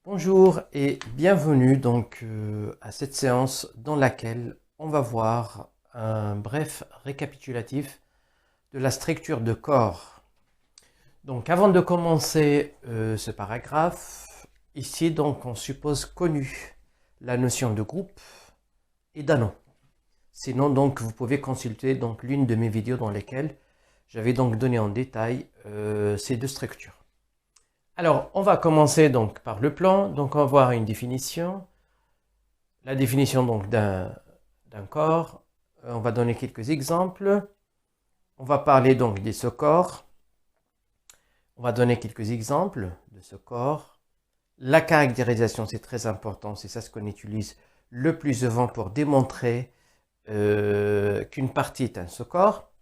Bonjour et bienvenue à cette séance dans laquelle on va voir un bref récapitulatif de la structure de corps. Donc avant de commencer ce paragraphe, ici donc on suppose connu la notion de groupe et d'anneau. Sinon donc vous pouvez consulter donc l'une de mes vidéos dans lesquelles j'avais donc donné en détail ces deux structures. Alors, on va commencer donc par le plan. Donc, on va voir une définition. La définition donc d'un corps. On va donner quelques exemples. On va parler donc des sous-corps. On va donner quelques exemples de ce corps. La caractérisation, c'est très important. C'est ça ce qu'on utilise le plus souvent pour démontrer qu'une partie est un sous-corps.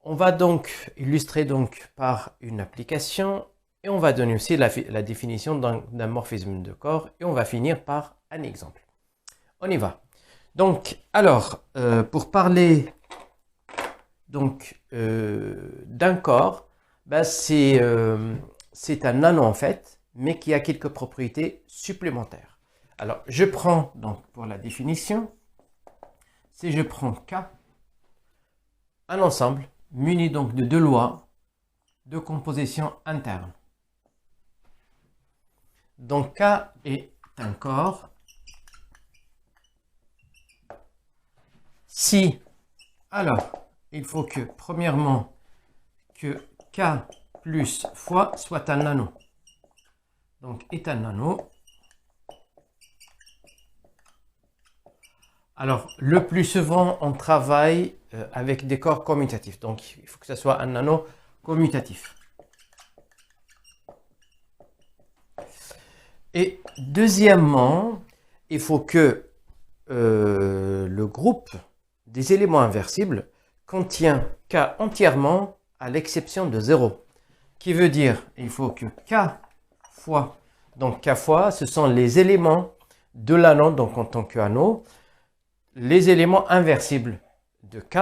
On va donc illustrer donc par une application. Et on va donner aussi la définition d'un morphisme de corps. Et on va finir par un exemple. On y va. Donc, alors, pour parler donc d'un corps, ben c'est un anneau en fait, mais qui a quelques propriétés supplémentaires. Alors, je prends donc pour la définition, si je prends K, un ensemble muni donc de deux lois de composition interne. Donc K est un corps si, alors, il faut que, premièrement, que K plus fois soit un anneau. Donc, est un anneau. Alors, le plus souvent, on travaille avec des corps commutatifs. Donc, il faut que ce soit un anneau commutatif. Et deuxièmement, il faut que le groupe des éléments inversibles contient K entièrement à l'exception de 0. Qui veut dire il faut que K fois, donc K fois, ce sont les éléments de l'anneau, donc en tant qu'anneau, les éléments inversibles de K,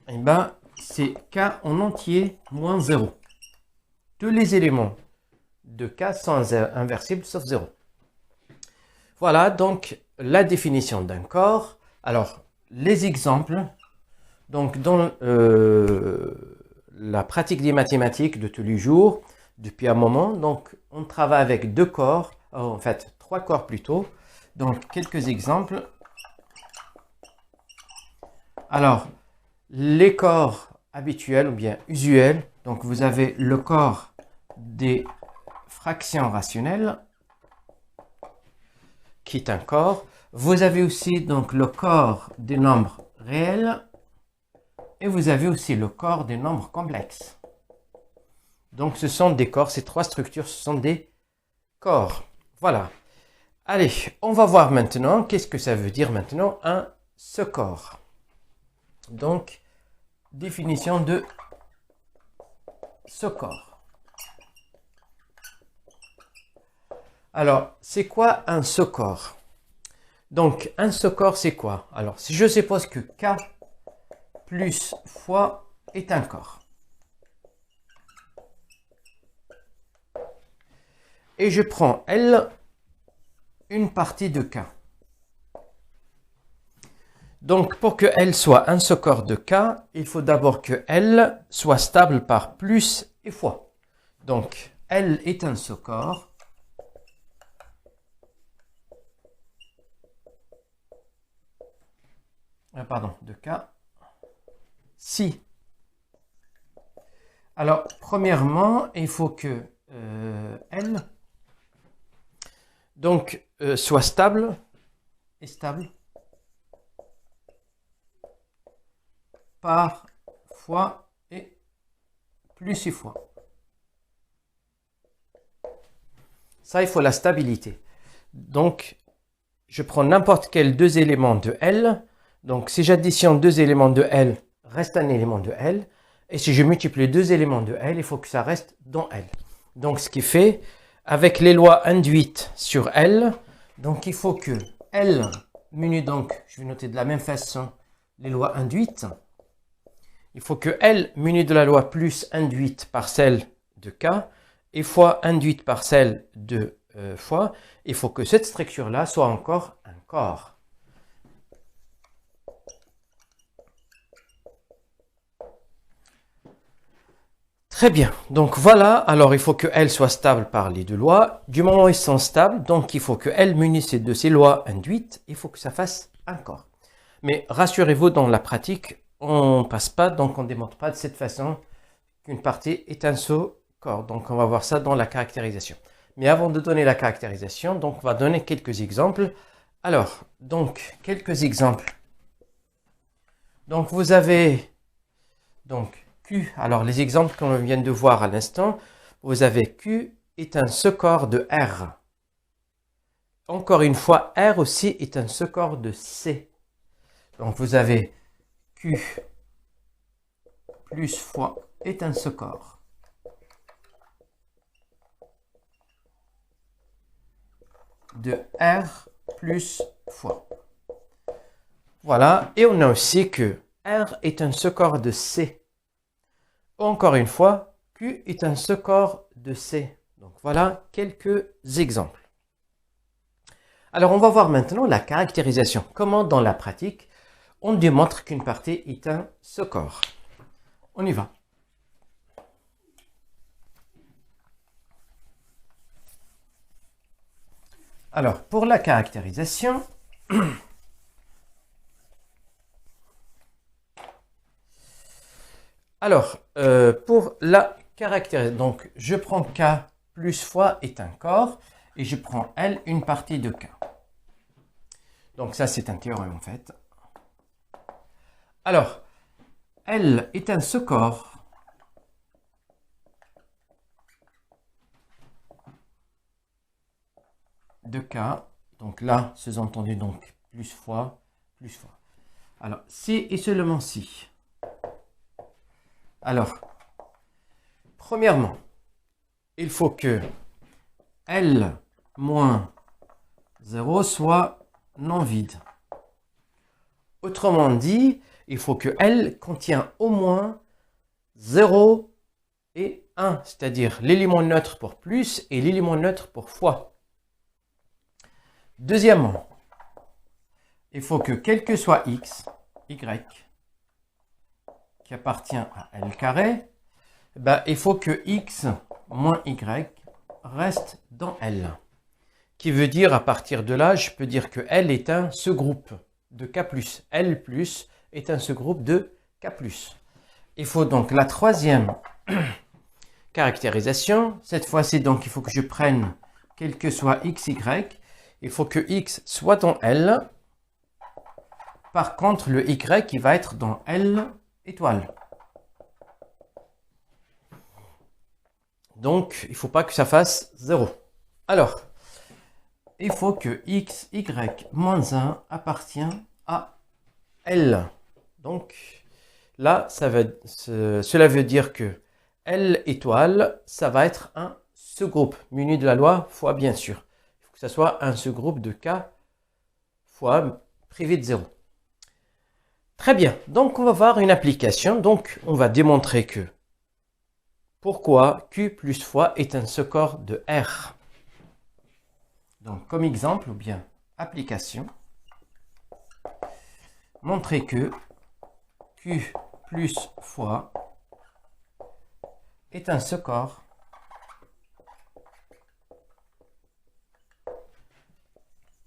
et ben c'est K en entier moins 0. Tous les éléments de K sont inversibles sauf 0. Voilà donc la définition d'un corps. Alors, les exemples. Donc, dans la pratique des mathématiques de tous les jours, depuis un moment, donc on travaille avec deux corps, en fait trois corps plutôt. Donc, quelques exemples. Alors, les corps habituels ou bien usuels. Donc, vous avez le corps des fractions rationnelles, qui est un corps. Vous avez aussi donc le corps des nombres réels et vous avez aussi le corps des nombres complexes. Donc ce sont des corps, ces trois structures, ce sont des corps. Voilà. Allez, on va voir maintenant qu'est-ce que ça veut dire maintenant un sous-corps. Donc, définition de sous-corps. Alors, c'est quoi un sous-corps? Donc, un sous-corps, c'est quoi? Alors, si je suppose que K plus fois est un corps. Et je prends L, une partie de K. Donc, pour que L soit un sous-corps de K, il faut d'abord que L soit stable par plus et fois. Donc, L est un sous-corps. De K, si. Alors, premièrement, il faut que L donc, soit stable et stable par fois et plus et fois. Ça, il faut la stabilité. Donc, je prends n'importe quel deux éléments de L. Donc, si j'additionne deux éléments de L, reste un élément de L. Et si je multiplie deux éléments de L, il faut que ça reste dans L. Donc, ce qui fait, avec les lois induites sur L, donc il faut que L muni, donc, je vais noter de la même façon les lois induites. Il faut que L muni de la loi plus induite par celle de K et fois induite par celle de fois, il faut que cette structure-là soit encore un corps. Très bien, donc voilà, alors il faut que L soit stable par les deux lois. Du moment où ils sont stables, donc il faut que L munisse de ces lois induites, il faut que ça fasse un corps. Mais rassurez-vous, dans la pratique, on passe pas, donc on ne démontre pas de cette façon qu'une partie est un seul corps. Donc on va voir ça dans la caractérisation. Mais avant de donner la caractérisation, donc on va donner quelques exemples. Alors, donc, quelques exemples. Donc vous avez, donc, Q, alors les exemples qu'on vient de voir à l'instant, vous avez Q est un sous-corps de R. Encore une fois, R aussi est un sous-corps de C. Donc vous avez Q plus fois est un sous-corps de R plus fois. Voilà, et on a aussi que R est un sous-corps de C. Encore une fois, Q est un sous-corps de C. Donc voilà quelques exemples. Alors on va voir maintenant la caractérisation. Comment dans la pratique, on démontre qu'une partie est un sous-corps. On y va. Alors pour la caractérisation, alors, pour la caractérisation, donc je prends K plus fois est un corps et je prends L une partie de K. Donc ça c'est un théorème en fait. Alors, L est un sous-corps de K. Donc là, sous-entendu donc plus fois, plus fois. Alors, si et seulement si. Alors, premièrement, il faut que L moins 0 soit non vide. Autrement dit, il faut que L contient au moins 0 et 1, c'est-à-dire l'élément neutre pour plus et l'élément neutre pour fois. Deuxièmement, il faut que quel que soit x, y, qui appartient à L carré, ben, il faut que x moins y reste dans L. Qui veut dire, à partir de là, je peux dire que L est un sous-groupe de K+. L+, est un sous-groupe de K+. Il faut donc la troisième caractérisation. Cette fois-ci, donc, il faut que je prenne quel que soit x, y. Il faut que x soit dans L. Par contre, le y, il va être dans L étoile. Donc, il ne faut pas que ça fasse 0. Alors, il faut que x, y, moins 1 appartient à L. Donc, là, cela veut dire que L étoile, ça va être un sous-groupe, muni de la loi fois bien sûr. Il faut que ça soit un sous-groupe de K fois privé de 0. Très bien, donc on va voir une application. Donc, on va démontrer que pourquoi Q plus fois est un sous-corps de R. Donc, comme exemple, ou bien application, montrer que Q plus fois est un sous-corps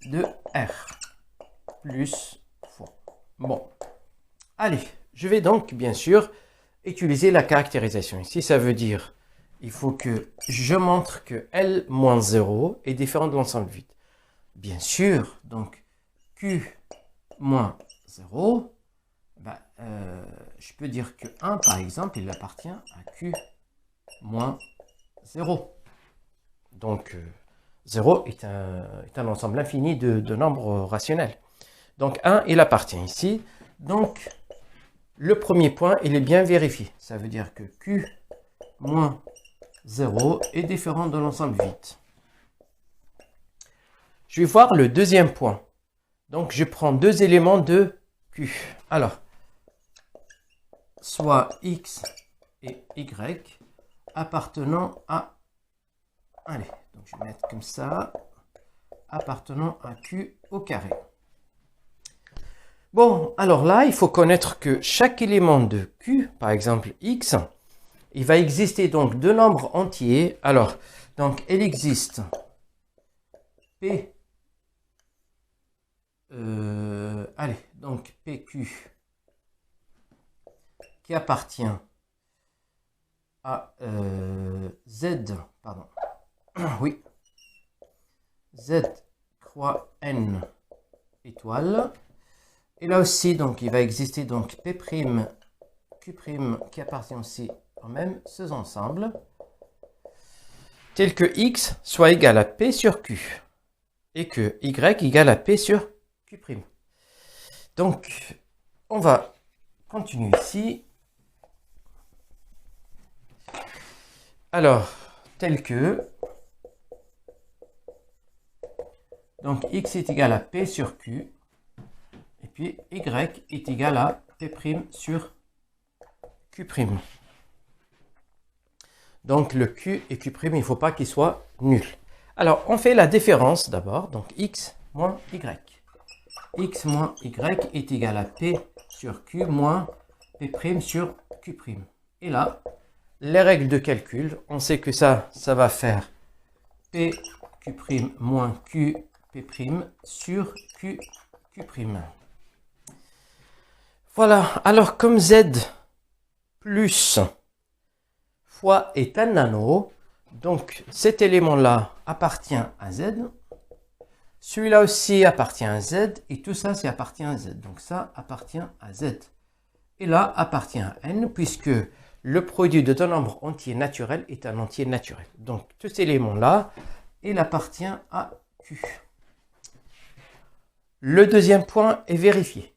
de R plus fois. Bon, allez, je vais donc bien sûr utiliser la caractérisation. Ici, ça veut dire il faut que je montre que L moins 0 est différent de l'ensemble vide. Bien sûr, donc Q moins 0, ben, je peux dire que 1, par exemple, il appartient à Q moins 0. Donc, 0 est un ensemble infini de nombres rationnels. Donc, 1, il appartient ici. Donc, le premier point, il est bien vérifié. Ça veut dire que Q moins 0 est différent de l'ensemble vide. Je vais voir le deuxième point. Donc, je prends deux éléments de Q. Alors, soit X et Y appartenant à... Allez, Donc je vais mettre comme ça, appartenant à Q au carré. Bon, alors là, il faut connaître que chaque élément de Q, par exemple X, il va exister donc deux nombres entiers. Alors, donc il existe P, allez, donc PQ qui appartient à Z, pardon, oui, Z croix N étoile. Et là aussi, donc, il va exister donc P', Q' qui appartient aussi au même ces ensembles, tel que X soit égal à P sur Q et que Y égale à P sur Q'. Donc, on va continuer ici. Alors, tel que, donc X est égal à P sur Q, et puis Y est égal à P' sur Q'. Donc le Q et Q', il ne faut pas qu'ils soient nuls. Alors, on fait la différence d'abord, donc X moins Y. X moins Y est égal à P sur Q moins P' sur Q'. Et là, les règles de calcul, on sait que ça va faire P, Q' moins Q, P' sur Q'. Voilà, alors comme Z plus fois est un nano, donc cet élément-là appartient à Z, celui-là aussi appartient à Z, et tout ça, ça appartient à Z. Donc ça appartient à Z. Et là appartient à N, puisque le produit de deux nombres entiers naturels est un entier naturel. Donc tout cet élément-là, il appartient à Q. Le deuxième point est vérifié.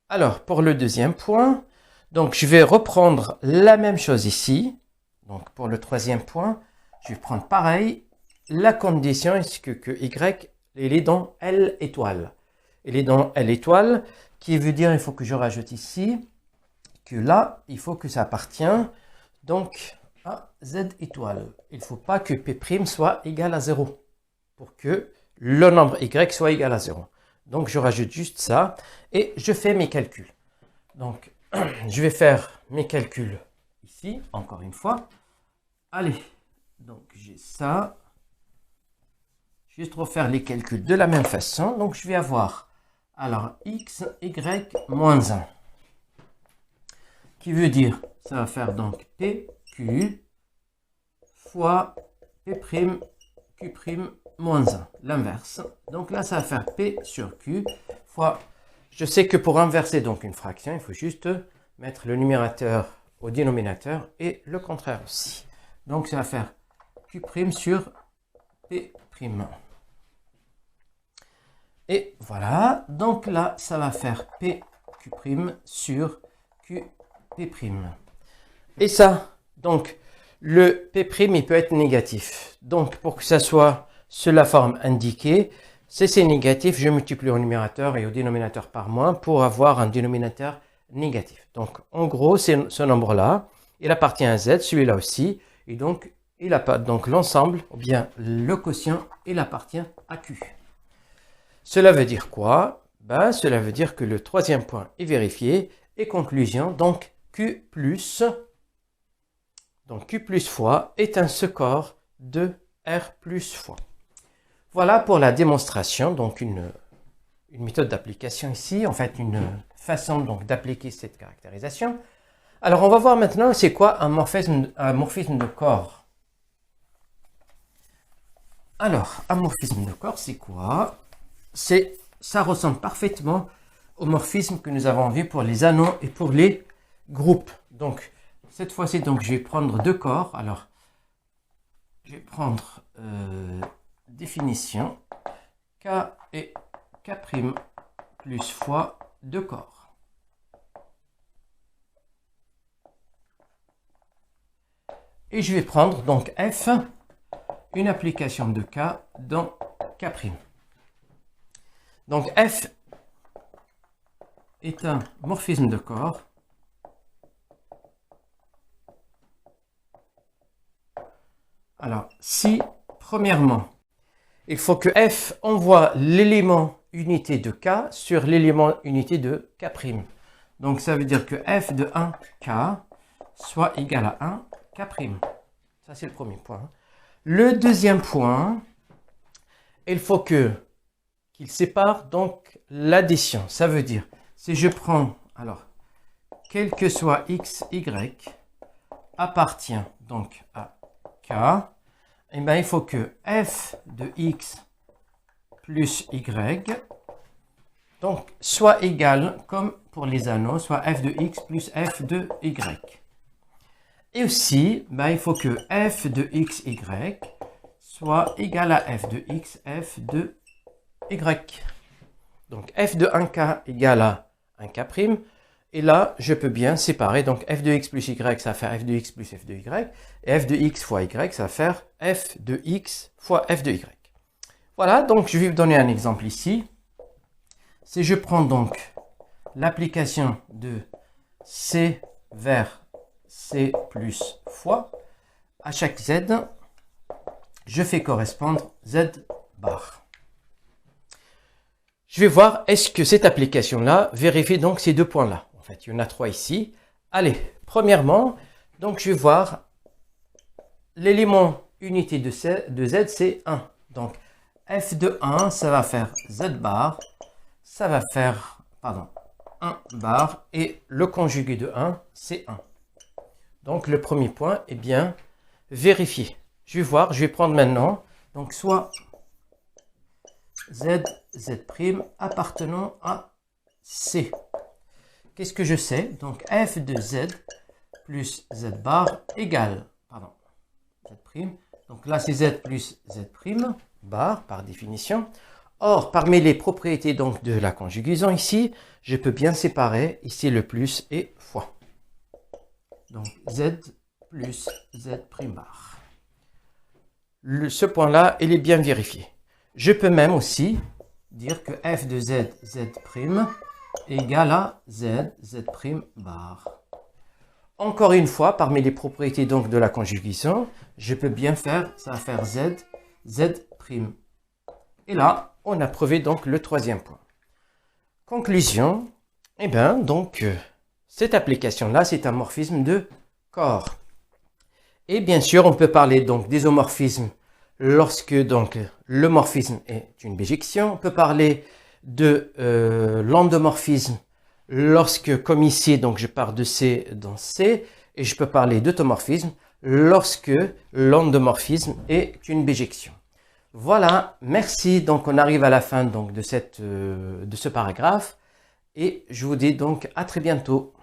Alors, pour le deuxième point, donc je vais reprendre la même chose ici. Donc, pour le troisième point, je vais prendre pareil. La condition est que Y, il est dans L étoile. Il est dans L étoile, qui veut dire, il faut que je rajoute ici, que là, il faut que ça appartient donc à Z étoile. Il ne faut pas que P' soit égal à 0 pour que le nombre Y soit égal à 0. Donc, je rajoute juste ça et je fais mes calculs. Donc, je vais faire mes calculs ici, encore une fois. Allez, donc j'ai ça. Juste refaire les calculs de la même façon. Donc, je vais avoir, alors, X, Y, moins 1. Qui veut dire, ça va faire donc PQ fois P', Q', moins 1, l'inverse. Donc là, ça va faire P sur Q fois, je sais que pour inverser donc une fraction, il faut juste mettre le numérateur au dénominateur et le contraire aussi. Donc ça va faire Q' sur P'. Et voilà, donc là, ça va faire PQ' sur QP'. Et ça, donc, le P', il peut être négatif. Donc, pour que ça soit sous la forme indiquée, si c'est négatif, je multiplie au numérateur et au dénominateur par moins pour avoir un dénominateur négatif. Donc, en gros, c'est ce nombre-là. Il appartient à Z, celui-là aussi. Et donc, il a pas donc l'ensemble, ou bien le quotient, il appartient à Q. Cela veut dire quoi? Ben, cela veut dire que le troisième point est vérifié. Et conclusion, donc Q plus fois est un score de R plus fois. Voilà pour la démonstration, donc une méthode d'application ici, en fait une façon donc d'appliquer cette caractérisation. Alors on va voir maintenant c'est quoi un morphisme de corps. Alors, un morphisme de corps, c'est quoi? Ça ressemble parfaitement au morphisme que nous avons vu pour les anneaux et pour les groupes. Donc, cette fois-ci, donc, je vais prendre deux corps. Alors, je vais prendre définition K et K' plus fois deux corps. Et je vais prendre donc F, une application de K dans K'. Donc F est un morphisme de corps alors si' Premièrement, il faut que f envoie l'élément unité de k sur l'élément unité de k'. Donc ça veut dire que f de 1k soit égal à 1 k'. Ça c'est le premier point. Le deuxième point, il faut qu'il sépare donc l'addition. Ça veut dire, si je prends, alors, quel que soit x, y, appartient donc à k, et bien il faut que f de x plus y donc soit égal, comme pour les anneaux, soit f de x plus f de y. Et aussi, ben, il faut que f de x, y soit égal à f de x, f de y. Donc f de 1k égale à 1k'. Et là, je peux bien séparer. Donc f de x plus y, ça va faire f de x plus f de y. Et f de x fois y, ça va faire f de x fois f de y. Voilà, donc je vais vous donner un exemple ici. Si je prends donc l'application de c vers c plus fois, à chaque z, je fais correspondre z bar. Je vais voir, est-ce que cette application-là vérifie donc ces deux points-là. En fait, il y en a trois ici. Allez, premièrement, donc je vais voir l'élément unité de z, c'est 1. Donc, f de 1, ça va faire z bar, ça va faire, 1 bar, et le conjugué de 1, c'est 1. Donc, le premier point est bien vérifié. Je vais voir, je vais prendre maintenant, donc soit z appartenant à C. Qu'est-ce que je sais? Donc f de z plus z bar égale, z'. Donc là c'est z plus z' bar par définition. Or, parmi les propriétés donc de la conjugaison ici, je peux bien séparer ici le plus et fois. Donc z plus z' bar. Ce point-là, il est bien vérifié. Je peux même aussi dire que f de z, z' égale à z, z' bar. Encore une fois, parmi les propriétés donc de la conjugaison, je peux bien faire, ça va faire z, z'. Et là, on a prouvé donc le troisième point. Conclusion, eh bien, donc, cette application-là, c'est un morphisme de corps. Et bien sûr, on peut parler donc des homorphismes lorsque donc le morphisme est une bijection. On peut parler de l'endomorphisme lorsque, comme ici, donc je pars de C dans C, et je peux parler d'automorphisme lorsque l'endomorphisme est une bijection. Voilà, merci. Donc on arrive à la fin donc de ce paragraphe, et je vous dis donc à très bientôt.